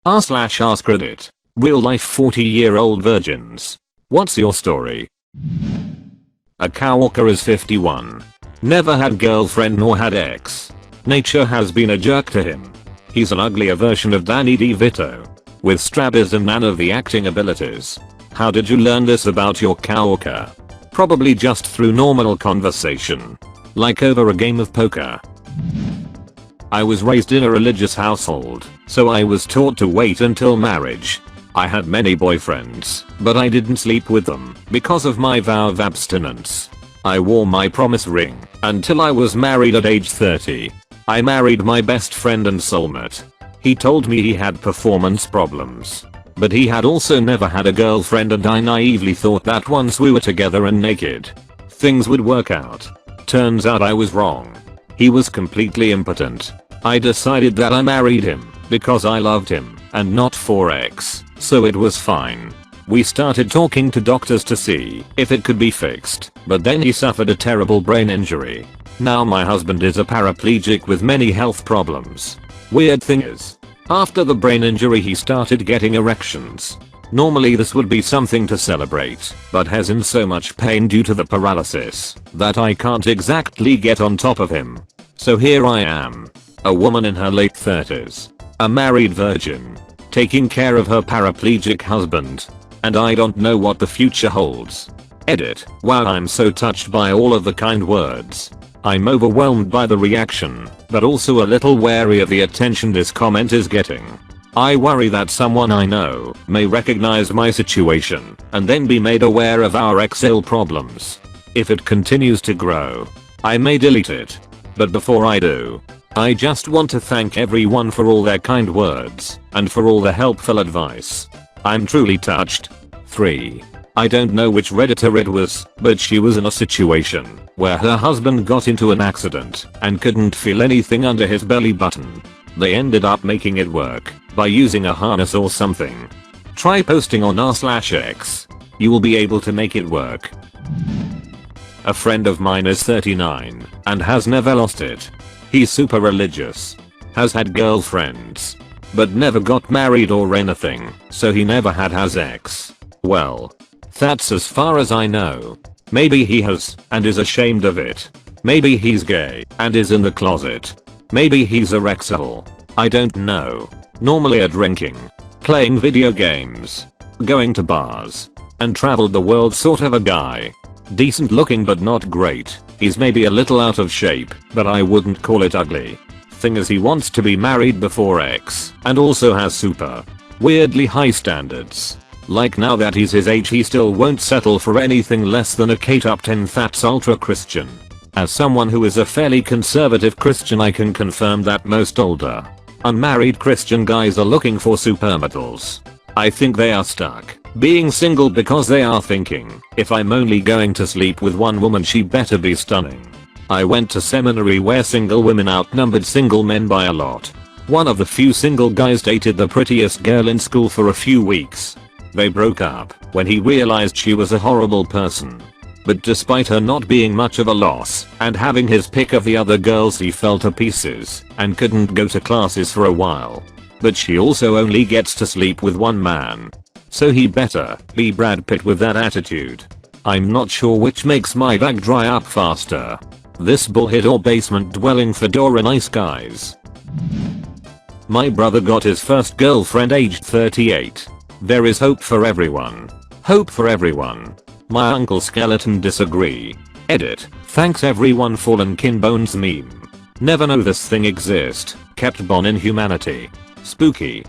r/AskReddit. Real life 40-year-old virgins. What's your story? A coworker is 51. Never had girlfriend nor had ex. Nature has been a jerk to him. He's an uglier version of Danny DeVito. With strabism and none of the acting abilities. How did you learn this about your coworker? Probably just through normal conversation. Like over a game of poker. I was raised in a religious household, so I was taught to wait until marriage. I had many boyfriends, but I didn't sleep with them because of my vow of abstinence. I wore my promise ring until I was married at age 30. I married my best friend and soulmate. He told me he had performance problems, but he had also never had a girlfriend, and I naively thought that once we were together and naked, things would work out. Turns out I was wrong. He was completely impotent. I decided that I married him because I loved him and not for ex, so it was fine. We started talking to doctors to see if it could be fixed, but then he suffered a terrible brain injury. Now my husband is a paraplegic with many health problems. Weird thing is, after the brain injury he started getting erections. Normally this would be something to celebrate, but has in so much pain due to the paralysis that I can't exactly get on top of him. So here I am, a woman in her late 30s, a married virgin, taking care of her paraplegic husband, and I don't know what the future holds. Edit. Wow, I'm so touched by all of the kind words. I'm overwhelmed by the reaction, but also a little wary of the attention this comment is getting. I worry that someone I know may recognize my situation and then be made aware of our XL problems. If it continues to grow, I may delete it. But before I do, I just want to thank everyone for all their kind words and for all the helpful advice. I'm truly touched. 3. I don't know which Redditor it was, but she was in a situation where her husband got into an accident and couldn't feel anything under his belly button. They ended up making it work by using a harness or something. Try posting on r/x. You will be able to make it work. A friend of mine is 39 and has never lost it. He's super religious. Has had girlfriends, but never got married or anything, so he never had his ex. Well, that's as far as I know. Maybe he has and is ashamed of it. Maybe he's gay and is in the closet. Maybe he's a rexahol. I don't know. Normally a drinking, playing video games, going to bars, and traveled the world sort of a guy. Decent looking but not great. He's maybe a little out of shape, but I wouldn't call it ugly. Thing is, he wants to be married before ex and also has super weirdly high standards. Like now that he's his age, he still won't settle for anything less than a Kate Upton that's ultra Christian. As someone who is a fairly conservative Christian, I can confirm that most older, unmarried Christian guys are looking for supermodels. I think they are stuck being single because they are thinking, if I'm only going to sleep with one woman, she better be stunning. I went to seminary where single women outnumbered single men by a lot. One of the few single guys dated the prettiest girl in school for a few weeks. They broke up when he realized she was a horrible person. But despite her not being much of a loss and having his pick of the other girls, he fell to pieces and couldn't go to classes for a while. But she also only gets to sleep with one man. So he better be Brad Pitt with that attitude. I'm not sure which makes my bag dry up faster. This bullhead or basement dwelling fedora nice guys. My brother got his first girlfriend aged 38. There is hope for everyone. Hope for everyone. My uncle skeleton disagree. Edit. Thanks everyone fallen kin bones meme. Never know this thing exist. Kept bon in humanity. Spooky.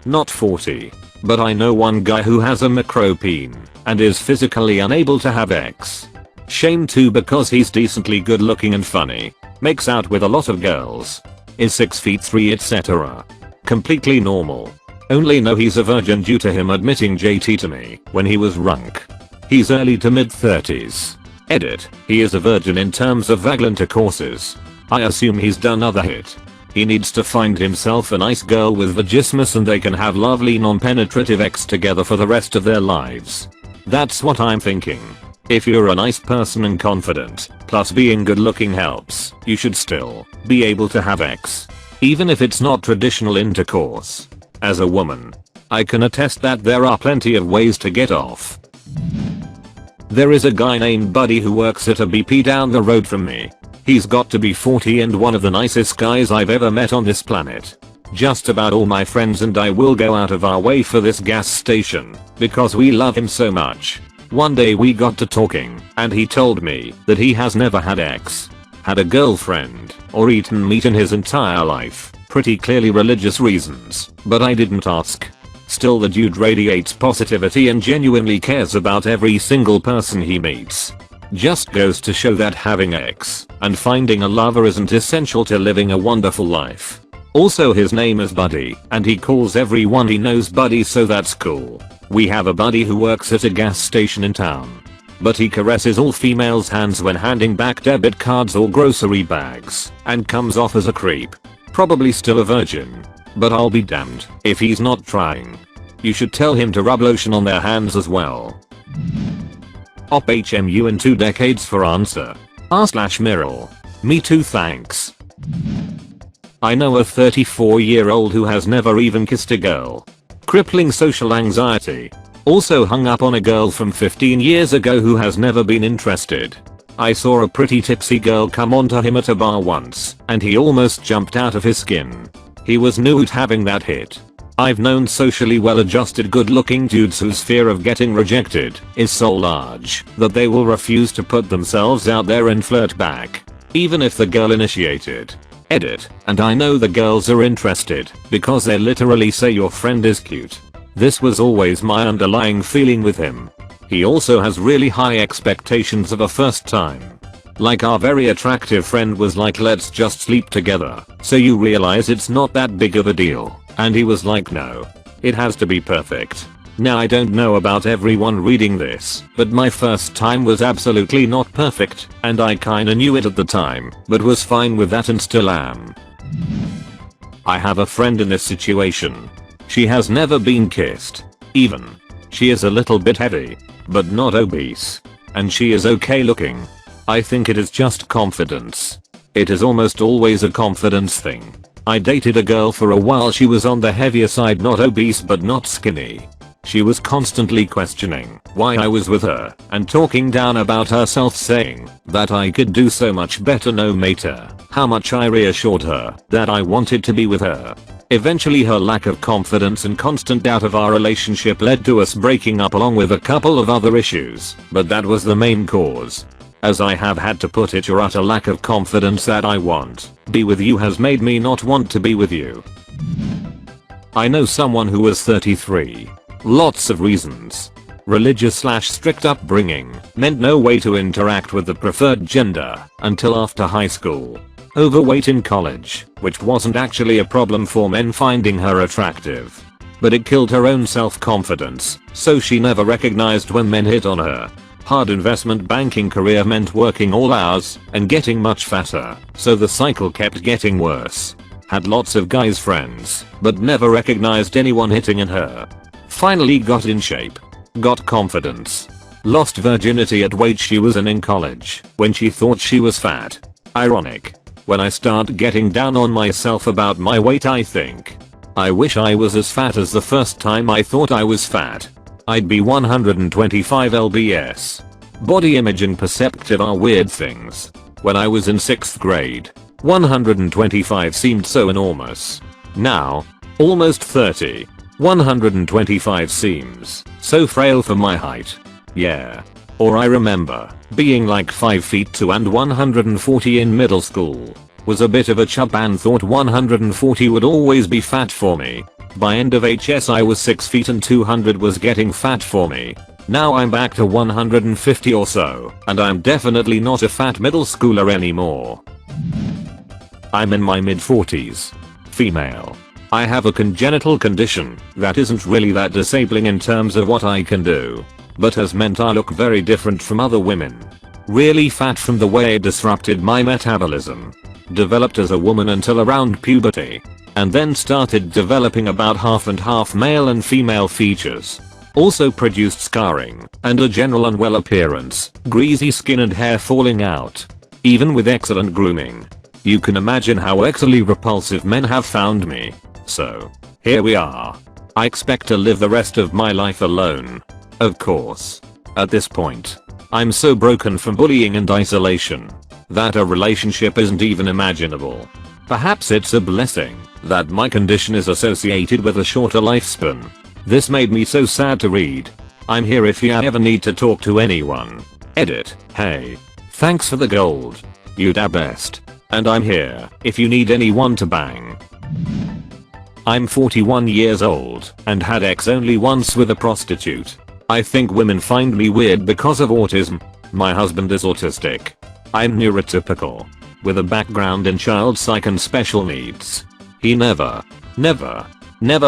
Not 40. But I know one guy who has a micropeen and is physically unable to have ex. Shame too, because he's decently good looking and funny. Makes out with a lot of girls. Is 6'3" etc. Completely normal. Only know he's a virgin due to him admitting JT to me when he was drunk. He's early to mid 30s. Edit. He is a virgin in terms of vagal intercourses. I assume he's done other hit. He needs to find himself a nice girl with vagismus and they can have lovely non-penetrative ex together for the rest of their lives. That's what I'm thinking. If you're a nice person and confident, plus being good looking helps, you should still be able to have ex. even if it's not traditional intercourse. As a woman, I can attest that there are plenty of ways to get off. There is a guy named Buddy who works at a BP down the road from me. He's got to be 40 and one of the nicest guys I've ever met on this planet. Just about all my friends and I will go out of our way for this gas station because we love him so much. One day we got to talking and he told me that he has never had had a girlfriend, or eaten meat in his entire life. Pretty clearly religious reasons, but I didn't ask. Still, the dude radiates positivity and genuinely cares about every single person he meets. Just goes to show that having and finding a lover isn't essential to living a wonderful life. Also, his name is Buddy, and he calls everyone he knows Buddy, so that's cool. We have a buddy who works at a gas station in town, but he caresses all females' hands when handing back debit cards or grocery bags, and comes off as a creep. Probably still a virgin, but I'll be damned if he's not trying. You should tell him to rub lotion on their hands as well. Op HMU in 2 decades for answer. r/Miral. Me too, thanks. I know a 34-year-old who has never even kissed a girl. Crippling social anxiety. Also hung up on a girl from 15 years ago who has never been interested. I saw a pretty tipsy girl come onto him at a bar once, and he almost jumped out of his skin. He was nude having that hit. I've known socially well-adjusted good-looking dudes whose fear of getting rejected is so large that they will refuse to put themselves out there and flirt back, even if the girl initiated. Edit, and I know the girls are interested because they literally say your friend is cute. This was always my underlying feeling with him. He also has really high expectations of a first time. Like, our very attractive friend was like, let's just sleep together, so you realize it's not that big of a deal. And he was like, no. It has to be perfect. Now, I don't know about everyone reading this, but my first time was absolutely not perfect, and I kinda knew it at the time, but was fine with that and still am. I have a friend in this situation. She has never been kissed. Even. She is a little bit heavy, but not obese. And she is okay looking. I think it is just confidence. It is almost always a confidence thing. I dated a girl for a while. She was on the heavier side, not obese but not skinny. She was constantly questioning why I was with her and talking down about herself, saying that I could do so much better no matter how much I reassured her that I wanted to be with her. Eventually, her lack of confidence and constant doubt of our relationship led to us breaking up, along with a couple of other issues, but that was the main cause. As I have had to put it, your utter lack of confidence that I want be with you has made me not want to be with you. I know someone who was 33. Lots of reasons. Religious/strict upbringing meant no way to interact with the preferred gender until after high school. Overweight in college, which wasn't actually a problem for men finding her attractive, but it killed her own self-confidence, so she never recognized when men hit on her. Hard investment banking career meant working all hours and getting much fatter, so the cycle kept getting worse. Had lots of guys friends, but never recognized anyone hitting on her. Finally got in shape. Got confidence. Lost virginity at weight she was in college when she thought she was fat. Ironic. When I start getting down on myself about my weight, I think, I wish I was as fat as the first time I thought I was fat. I'd be 125 lbs. Body image and perspective are weird things. When I was in 6th grade, 125 seemed so enormous. Now, almost 30, 125 seems so frail for my height. Yeah. Or I remember being like 5 feet 2 and 140 in middle school. Was a bit of a chub and thought 140 would always be fat for me. By end of HS I was 6 feet and 200 was getting fat for me. Now I'm back to 150 or so, and I'm definitely not a fat middle schooler anymore. I'm in my mid 40s. Female. I have a congenital condition that isn't really that disabling in terms of what I can do, but has meant I look very different from other women. Really fat from the way it disrupted my metabolism. Developed as a woman until around puberty, and then started developing about half and half male and female features. Also produced scarring and a general unwell appearance, greasy skin and hair falling out. Even with excellent grooming. You can imagine how exily repulsive men have found me. So, here we are. I expect to live the rest of my life alone. Of course. At this point, I'm so broken from bullying and isolation that a relationship isn't even imaginable. Perhaps it's a blessing that my condition is associated with a shorter lifespan. This made me so sad to read. I'm here if you ever need to talk to anyone. Edit. Hey. Thanks for the gold. You da best. And I'm here if you need anyone to bang. I'm 41 years old and had sex only once with a prostitute. I think women find me weird because of autism. My husband is autistic. I'm neurotypical, with a background in child psych and special needs. He never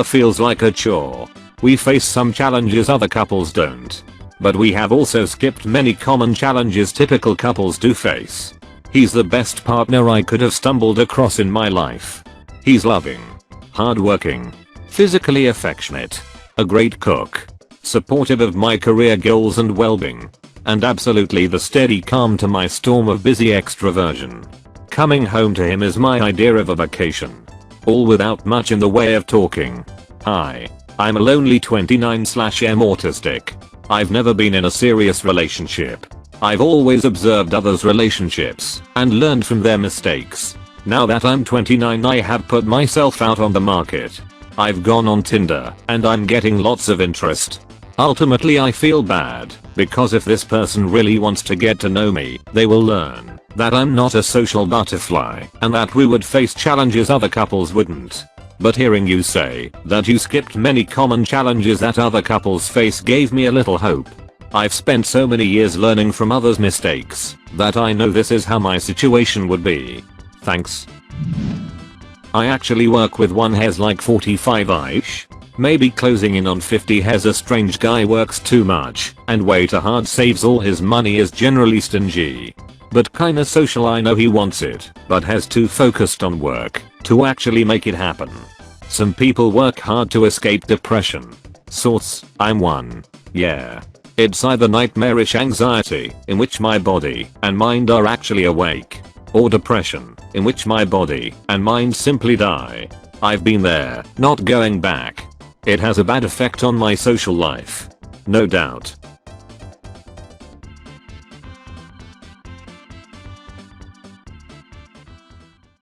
feels like a chore. We face some challenges other couples don't. But we have also skipped many common challenges typical couples do face. He's the best partner I could have stumbled across in my life. He's loving, hardworking, physically affectionate, a great cook, supportive of my career goals and well-being, and absolutely the steady calm to my storm of busy extroversion. Coming home to him is my idea of a vacation. All without much in the way of talking. Hi, I'm a lonely 29/M autistic. I've never been in a serious relationship. I've always observed others' relationships and learned from their mistakes. Now that I'm 29, I have put myself out on the market. I've gone on Tinder and I'm getting lots of interest. Ultimately I feel bad because if this person really wants to get to know me, they will learn that I'm not a social butterfly and that we would face challenges other couples wouldn't. But hearing you say that you skipped many common challenges that other couples face gave me a little hope. I've spent so many years learning from others' mistakes that I know this is how my situation would be. Thanks. I actually work with one who's like 45-ish. Maybe closing in on 50. Has a strange guy, works too much and way too hard, saves all his money, is generally stingy. But kinda social, I know he wants it, but has too focused on work to actually make it happen. Some people work hard to escape depression. Sorts, I'm one. Yeah. It's either nightmarish anxiety, in which my body and mind are actually awake, or depression, in which my body and mind simply die. I've been there, not going back. It has a bad effect on my social life. No doubt.